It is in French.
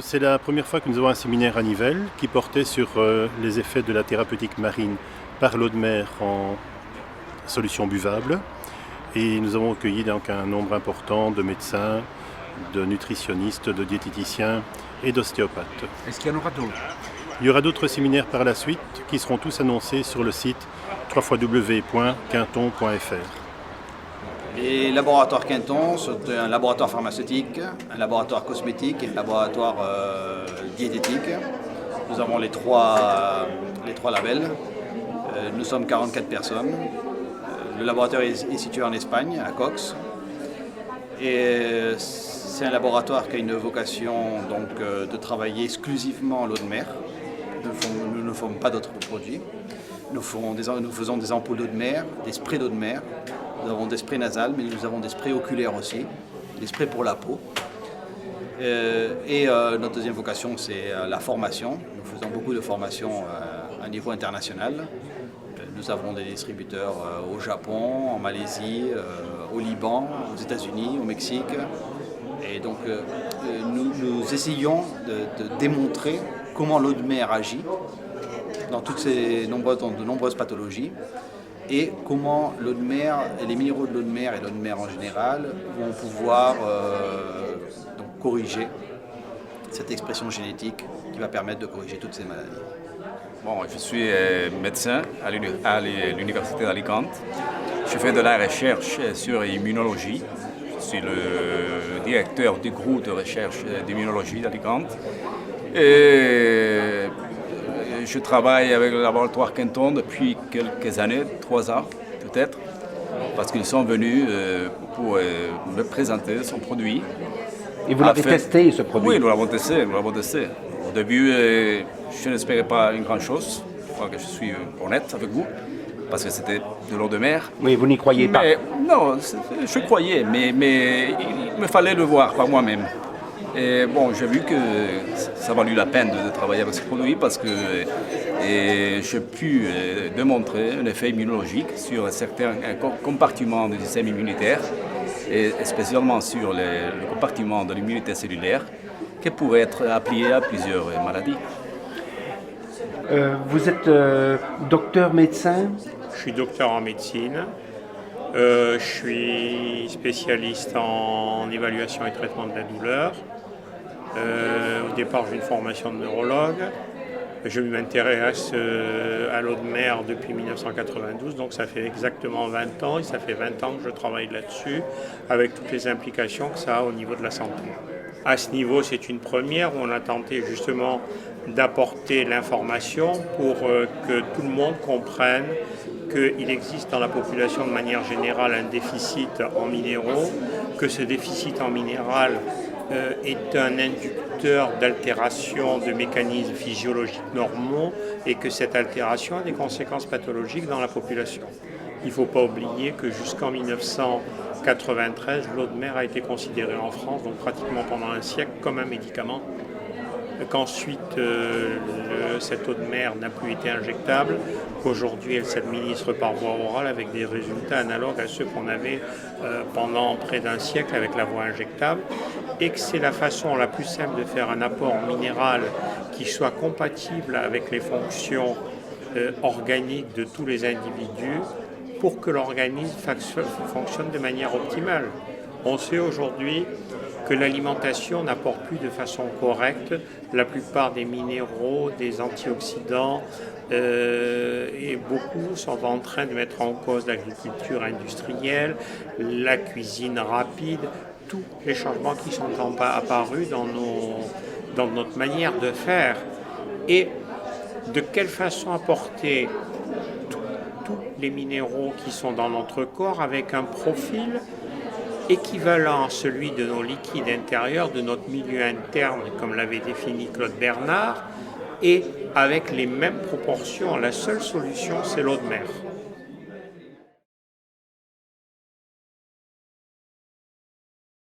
C'est la première fois que nous avons un séminaire à Nivelles qui portait sur les effets de la thérapeutique marine par l'eau de mer en solution buvable. Et nous avons accueilli donc un nombre important de médecins, de nutritionnistes, de diététiciens et d'ostéopathes. Est-ce qu'il y en aura d'autres? Il y aura d'autres séminaires par la suite qui seront tous annoncés sur le site www.quinton.fr. Les laboratoires Quinton sont un laboratoire pharmaceutique, un laboratoire cosmétique et un laboratoire diététique. Nous avons les trois labels. Nous sommes 44 personnes. Le laboratoire est situé en Espagne, à Cox. Et c'est un laboratoire qui a une vocation de travailler exclusivement l'eau de mer. Nous ne faisons pas d'autres produits. Nous faisons des ampoules d'eau de mer, des sprays d'eau de mer. Nous avons des sprays nasales, mais nous avons des sprays oculaires aussi, des sprays pour la peau. Notre deuxième vocation, c'est la formation. Nous faisons beaucoup de formations à niveau international. Nous avons des distributeurs au Japon, en Malaisie, au Liban, aux États-Unis, au Mexique. Et donc, nous essayons de démontrer comment l'eau de mer agit dans de nombreuses pathologies. Et comment l'eau de mer, et les minéraux de l'eau de mer et l'eau de mer en général vont pouvoir corriger cette expression génétique qui va permettre de corriger toutes ces maladies. Bon, je suis médecin à l'Université d'Alicante. Je fais de la recherche sur l'immunologie. Je suis le directeur du groupe de recherche d'immunologie d'Alicante. Et je travaille avec le laboratoire Quinton depuis quelques années, 3 ans peut-être, parce qu'ils sont venus pour me présenter son produit. Et vous l'avez testé, ce produit? Oui, nous l'avons testé. Au début, je n'espérais pas une grande chose. Je crois que je suis honnête avec vous, parce que c'était de l'eau de mer. Oui, vous n'y croyez pas? Non, je croyais, mais il me fallait le voir par moi-même. Et bon, j'ai vu que ça valut la peine de travailler avec ce produit parce que j'ai pu démontrer un effet immunologique sur certains compartiments du système immunitaire et spécialement sur le compartiment de l'immunité cellulaire qui pourrait être appliqué à plusieurs maladies. Vous êtes docteur médecin? Je suis docteur en médecine. Je suis spécialiste en évaluation et traitement de la douleur. Au départ, j'ai une formation de neurologue. Je m'intéresse à l'eau de mer depuis 1992, donc ça fait exactement 20 ans, et ça fait 20 ans que je travaille là-dessus, avec toutes les implications que ça a au niveau de la santé. À ce niveau, c'est une première où on a tenté justement d'apporter l'information pour que tout le monde comprenne qu'il existe dans la population de manière générale un déficit en minéraux, que ce déficit en minéral est un inducteur d'altération de mécanismes physiologiques normaux et que cette altération a des conséquences pathologiques dans la population. Il ne faut pas oublier que jusqu'en 1993, l'eau de mer a été considérée en France, donc pratiquement pendant un siècle, comme un médicament. Qu'ensuite cette eau de mer n'a plus été injectable, qu'aujourd'hui elle s'administre par voie orale avec des résultats analogues à ceux qu'on avait pendant près d'un siècle avec la voie injectable, et que c'est la façon la plus simple de faire un apport minéral qui soit compatible avec les fonctions organiques de tous les individus pour que l'organisme fonctionne de manière optimale. On sait aujourd'hui que l'alimentation n'apporte plus de façon correcte la plupart des minéraux, des antioxydants, et beaucoup sont en train de mettre en cause l'agriculture industrielle, la cuisine rapide, tous les changements qui sont apparus dans notre manière de faire. Et de quelle façon apporter tous les minéraux qui sont dans notre corps avec un profil équivalent à celui de nos liquides intérieurs, de notre milieu interne, comme l'avait défini Claude Bernard, et avec les mêmes proportions. La seule solution, c'est l'eau de mer.